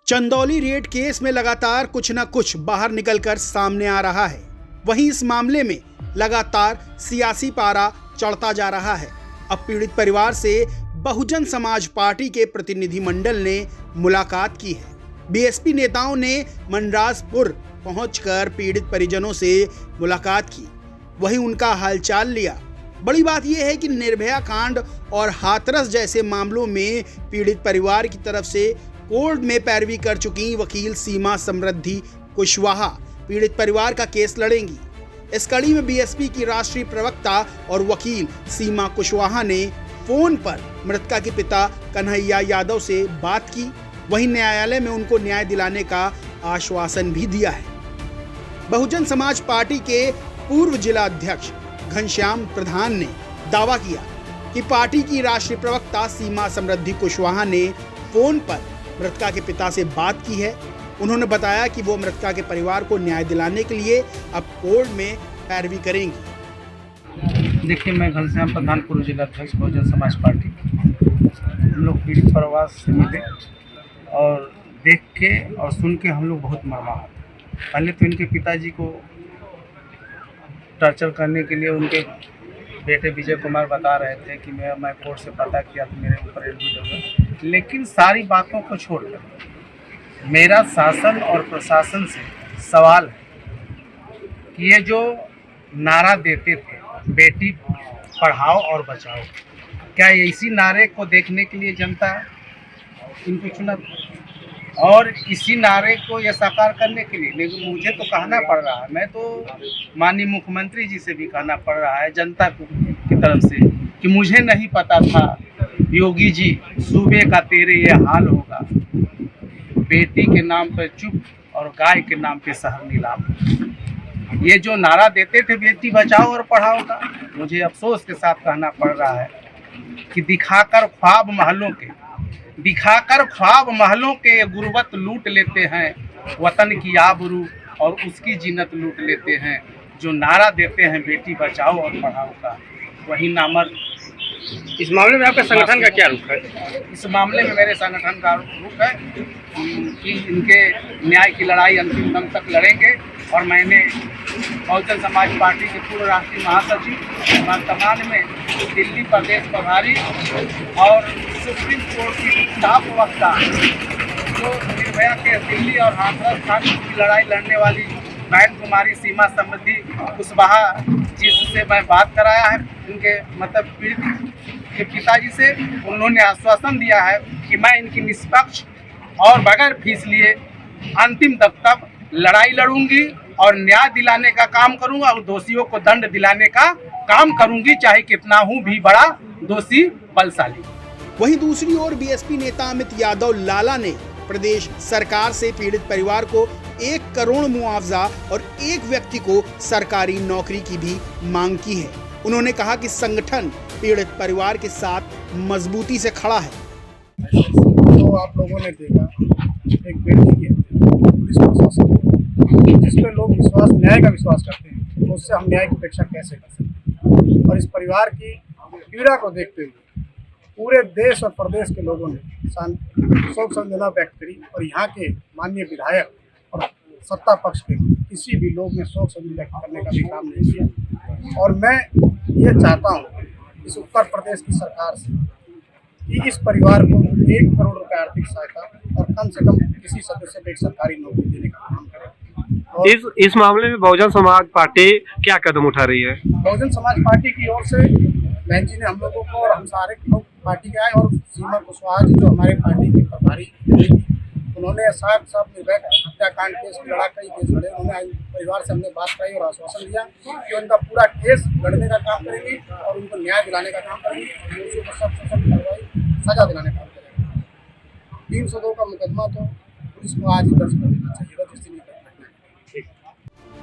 Chandauli red case में लगातार कुछ न कुछ बाहर निकलकर सामने आ रहा है। वहीं इस मामले में लगातार सियासी पारा चढ़ता जा रहा है। अब पीड़ित परिवार से बहुजन समाज पार्टी के प्रतिनिधिमंडल ने मुलाकात की है। बीएसपी नेताओं ने मनराजपुर पहुंचकर पीड़ित परिजनों से मुलाकात की, वहीं उनका हालचाल लिया। बड़ी बात यह है कि निर्भया कांड और हाथरस जैसे मामलों में पीड़ित परिवार की तरफ से कोर्ट में पैरवी कर चुकी वकील सीमा समृद्धि कुशवाहा पीड़ित परिवार का केस लड़ेंगी। इस कड़ी में बीएसपी की राष्ट्रीय प्रवक्ता और वकील सीमा कुशवाहा ने फोन पर मृतका के पिता कन्हैया यादव से बात की। वहीं न्यायालय में उनको न्याय दिलाने का आश्वासन भी दिया है। बहुजन समाज पार्टी के पूर्व जिला अध्यक्ष घनश्याम प्रधान ने दावा किया कि पार्टी की राष्ट्रीय प्रवक्ता सीमा समृद्धि कुशवाहा ने फोन पर मृतका के पिता से बात की है। उन्होंने बताया कि वो मृतका के परिवार को न्याय दिलाने के लिए अब कोर्ट में पैरवी करेंगी। देखिए, मैं घनश्याम प्रधान पूर्व जिला अध्यक्ष बहुजन समाज पार्टी। हम लोग पीड़ित परिवार से मिले और देख के और सुन के हम लोग बहुत मर्माहत। पहले तो इनके पिताजी को टॉर्चर करने के लिए उनके बेटे विजय कुमार बता रहे थे कि मैं कोर्ट से पता किया तो मेरे ऊपर एडमिट हो गया। लेकिन सारी बातों को छोड़कर मेरा शासन और प्रशासन से सवाल है कि ये जो नारा देते थे बेटी पढ़ाओ और बचाओ, क्या इसी नारे को देखने के लिए जनता इनको चुना और इसी नारे को ये साकार करने के लिए? लेकिन मुझे तो कहना पड़ रहा है, मैं तो माननीय मुख्यमंत्री जी से भी कहना पड़ रहा है जनता की तरफ से कि मुझे नहीं पता था योगी जी सूबे का तेरे ये हाल होगा। बेटी के नाम पर चुप और गाय के नाम पे शहर नीलाम। ये जो नारा देते थे बेटी बचाओ और पढ़ाओ का, मुझे अफसोस के साथ कहना पड़ रहा है कि दिखाकर ख्वाब महलों के गुर्बत लूट लेते हैं, वतन की आबरू और उसकी जीनत लूट लेते हैं। जो नारा देते हैं बेटी बचाओ और पढ़ाओ का, वही नामर्द। इस मामले में आपका संगठन का क्या रुख है? इस मामले में मेरे संगठन का रुख है कि इनके न्याय की लड़ाई अंतिम दम तक लड़ेंगे। और मैंने बहुजन समाज पार्टी के पूर्व राष्ट्रीय महासचिव, वर्तमान में दिल्ली प्रदेश प्रभारी और सुप्रीम कोर्ट की स्टाफ वक्ता, जो निर्भया के दिल्ली और हाथरस कांड की लड़ाई लड़ने वाली बहन कुमारी सीमा समृद्धि कुशवाहा जिससे मैं बात कराया है, उनके मतलब पीड़ित के पिताजी से, उन्होंने आश्वासन दिया है कि मैं इनकी निष्पक्ष और बगैर फीस लिए अंतिम तक तक लड़ाई लड़ूंगी और न्याय दिलाने का काम करूंगा और दोषियों को दंड दिलाने का काम करूंगी, चाहे कितना हूं भी बड़ा दोषी बलशाली। वहीं दूसरी ओर बीएसपी नेता अमित यादव लाला ने प्रदेश सरकार से पीड़ित परिवार को 1 करोड़ मुआवजा और एक व्यक्ति को सरकारी नौकरी की भी मांग की है। उन्होंने कहा कि संगठन पीड़ित परिवार के साथ मजबूती से खड़ा है। तो आप लोगों ने देखा एक बेटी की पुलिस प्रशासन जिसपे लोग न्याय का विश्वास करते हैं, उससे हम न्याय की अपेक्षा कैसे कर सकते हैं? और इस परिवार की पीड़ा को देखते हुए पूरे देश और प्रदेश के लोगों ने शोक संवेदना व्यक्त करी और यहाँ के माननीय विधायक और सत्ता पक्ष के किसी भी लोग ने शोक संवेदना व्यक्त करने का भी काम नहीं किया। और मैं ये चाहता हूँ इस उत्तर प्रदेश की सरकार से कि इस परिवार को 1 करोड़ रुपए आर्थिक सहायता और कम से कम किसी सदस्य को एक सरकारी नौकरी देने का काम करें। इस मामले में बहुजन समाज पार्टी क्या कदम उठा रही है? बहुजन समाज पार्टी की ओर से बहन जी ने हम लोगों को और हम सारे लोग पार्टी के आए और सीमा कुशवाहा जी जो हमारे पार्टी के प्रभारी, उन्होंने साथ निर्भया हत्याकांड केस की लड़ाई केस लड़े। उन्होंने परिवार से हमने बात कराई और आश्वासन दिया कि उनका पूरा केस लड़ने का काम करेंगे और उनको न्याय दिलाने का काम करेंगे, दोषियों को सख्त कार्रवाई सजा दिलाने का काम करेंगे। 302 का मुकदमा तो पुलिस को आज ही दर्ज कर देना चाहिए।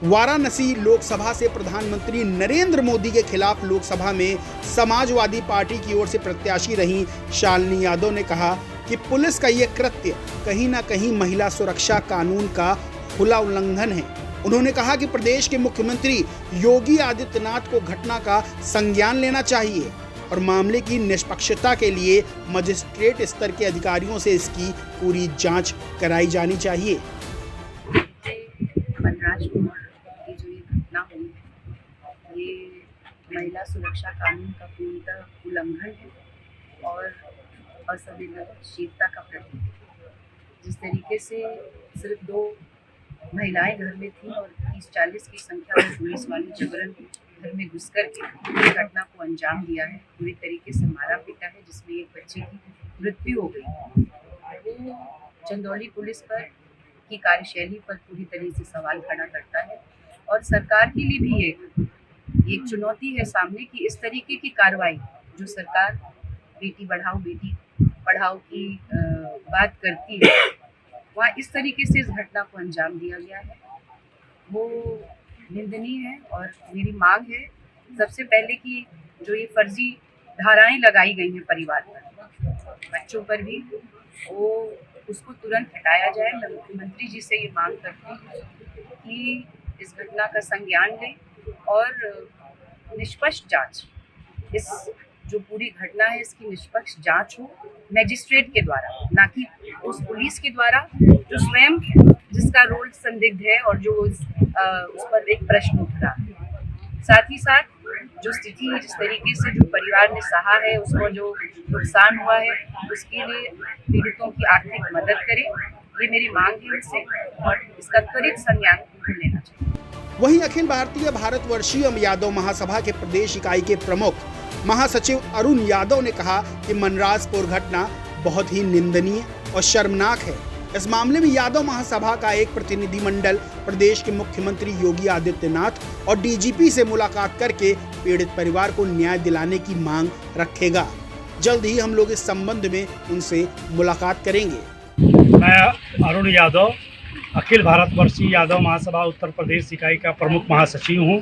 वाराणसी लोकसभा से प्रधानमंत्री नरेंद्र मोदी के खिलाफ लोकसभा में समाजवादी पार्टी की ओर से प्रत्याशी रही शालिनी यादव ने कहा कि पुलिस का यह कृत्य कहीं न कहीं महिला सुरक्षा कानून का खुला उल्लंघन है। उन्होंने कहा कि प्रदेश के मुख्यमंत्री योगी आदित्यनाथ को घटना का संज्ञान लेना चाहिए और मामले की निष्पक्षता के लिए मजिस्ट्रेट स्तर के अधिकारियों से इसकी पूरी जांच कराई जानी चाहिए। मनराज कुमार की जो ये घटना हुई है, ये महिला सुरक्षा कानून का पूर्णतः उल्लंघन है और असंवेदनशीलता का प्रतीक है। जिस तरीके से सिर्फ 2 महिलाएं घर में थीं और 30-40 की संख्या में पुलिस वाले जबरन घर में घुस कर के इस घटना को अंजाम दिया है, पूरी तरीके से मारा पीटा है, जिसमें एक बच्चे की मृत्यु हो गई। वो चंदौली पुलिस पर की कार्यशैली पर पूरी तरह से सवाल खड़ा करता है और सरकार के लिए भी एक चुनौती है सामने कि इस तरीके की कार्रवाई जो सरकार बेटी पढ़ाओ की बात करती है, वहाँ इस तरीके से इस घटना को अंजाम दिया गया है, वो निंदनीय है। और मेरी मांग है सबसे पहले कि जो ये फर्जी धाराएं लगाई गई हैं परिवार पर, बच्चों पर भी, वो उसको तुरंत हटाया जाए। मैं मुख्यमंत्री जी से ये मांग करती हूँ कि इस घटना का संज्ञान लें और निष्पक्ष जांच, इस जो पूरी घटना है इसकी निष्पक्ष जांच हो मैजिस्ट्रेट के द्वारा, ना कि उस पुलिस के द्वारा जो स्वयं जिसका रोल संदिग्ध है और जो उस पर एक प्रश्न उठ रहा है। साथ ही साथ जो स्थिति जिस तरीके से जो परिवार ने सहा है, उसको जो नुकसान हुआ है, उसके लिए पीड़ितों की आर्थिक मदद करें, ये मेरी मांग है उनसे और इसका त्वरित संज्ञान लेना चाहिए। वहीं अखिल भारतीय भारतवर्षीय यादव महासभा के प्रदेश इकाई के प्रमुख महासचिव अरुण यादव ने कहा कि मनराजपुर घटना बहुत ही निंदनीय और शर्मनाक है। इस मामले में यादव महासभा का एक प्रतिनिधिमंडल प्रदेश के मुख्यमंत्री योगी आदित्यनाथ और डीजीपी से मुलाकात करके पीड़ित परिवार को न्याय दिलाने की मांग रखेगा। जल्द ही हम लोग इस संबंध में उनसे मुलाकात करेंगे। मैं अरुण यादव अखिल भारतवर्षीय यादव महासभा उत्तर प्रदेश इकाई का प्रमुख महासचिव हूँ।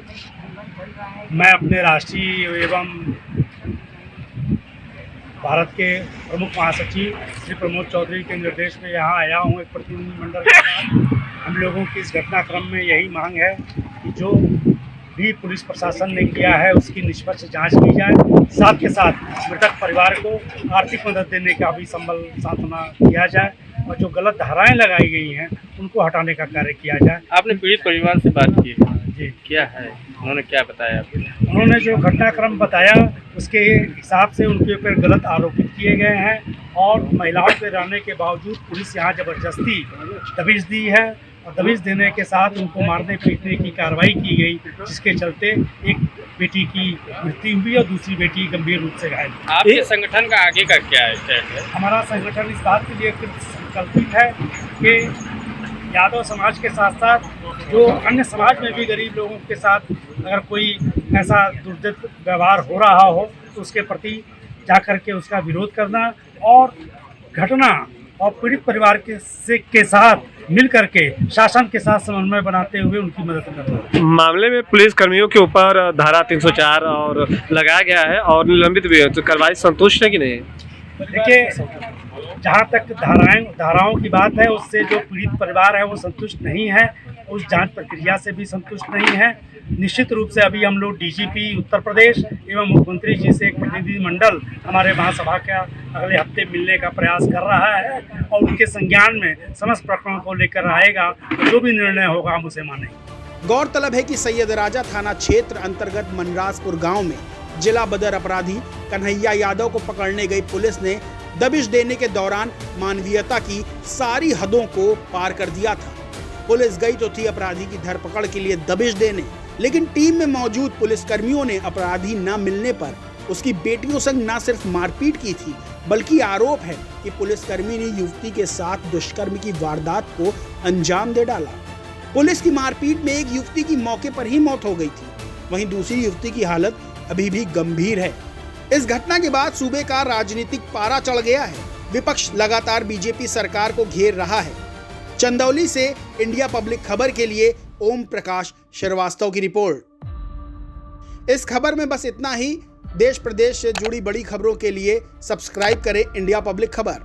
मैं अपने राष्ट्रीय एवं भारत के प्रमुख महासचिव श्री प्रमोद चौधरी के निर्देश में यहाँ आया हूँ एक प्रतिनिधिमंडल के साथ। हम लोगों की इस घटनाक्रम में यही मांग है कि जो भी पुलिस प्रशासन ने किया है उसकी निष्पक्ष जांच की जाए, साथ के साथ मृतक परिवार को आर्थिक मदद देने का भी संबल सांत्वना किया जाए और जो गलत धाराएं लगाई गई हैं उनको हटाने का कार्य किया जाए। आपने पीड़ित परिवार से बात की जी, क्या है, उन्होंने क्या बताया आपको? उन्होंने जो घटनाक्रम बताया उसके हिसाब से उनके ऊपर गलत आरोपित किए गए हैं और महिलाओं के रहने के बावजूद पुलिस यहाँ ज़बरदस्ती दबिश दी है और दबिश देने के साथ उनको मारने पीटने की कार्रवाई की गई, जिसके चलते एक बेटी की मृत्यु हुई और दूसरी बेटी गंभीर रूप से घायल। आपके संगठन का आगे का क्या है? हमारा संगठन इस बात के लिए संकल्पित है कि यादव समाज के साथ साथ जो अन्य समाज में भी गरीब लोगों के साथ अगर कोई ऐसा दुर्दित व्यवहार हो रहा हो तो उसके प्रति जाकर के उसका विरोध करना और घटना और पीड़ित परिवार के साथ मिल करके शासन के साथ समन्वय बनाते हुए उनकी मदद करना। मामले में पुलिस कर्मियों के ऊपर धारा 304 और लगाया गया है और निलंबित भी है, तो कार्रवाई संतुष्ट है कि नहीं? देखिए, जहाँ तक धाराओं की बात है उससे जो पीड़ित परिवार है वो संतुष्ट नहीं है, उस जांच प्रक्रिया से भी संतुष्ट नहीं है। निश्चित रूप से अभी हम लोग डीजीपी उत्तर प्रदेश एवं मुख्यमंत्री जी से एक प्रतिनिधिमंडल हमारे महासभा का अगले हफ्ते मिलने का प्रयास कर रहा है और उनके संज्ञान में समस्त प्रकरणों को लेकर आएगा, तो जो भी निर्णय होगा हम उसे मानेंगे। गौरतलब है कि सैयद राजा थाना क्षेत्र अंतर्गत मनराजपुर गांव में जिला बदर अपराधी कन्हैया यादव को पकड़ने गई पुलिस ने दबिश देने के दौरान मानवीयता की सारी हदों को पार कर दिया था। पुलिस गई तो थी अपराधी की धरपकड़ के लिए दबिश देने, लेकिन टीम में मौजूद पुलिसकर्मियों ने अपराधी न मिलने पर उसकी बेटियों संग न सिर्फ मारपीट की थी, बल्कि आरोप है कि पुलिसकर्मी ने युवती के साथ दुष्कर्म की वारदात को अंजाम दे डाला। पुलिस की मारपीट में एक युवती की मौके पर ही मौत हो गई थी, वहीं दूसरी युवती की हालत अभी भी गंभीर है। इस घटना के बाद सूबे का राजनीतिक पारा चढ़ गया है। विपक्ष लगातार बीजेपी सरकार को घेर रहा है। चंदौली से इंडिया पब्लिक खबर के लिए ओम प्रकाश श्रीवास्तव की रिपोर्ट। इस खबर में बस इतना ही। देश प्रदेश से जुड़ी बड़ी खबरों के लिए सब्सक्राइब करें इंडिया पब्लिक खबर।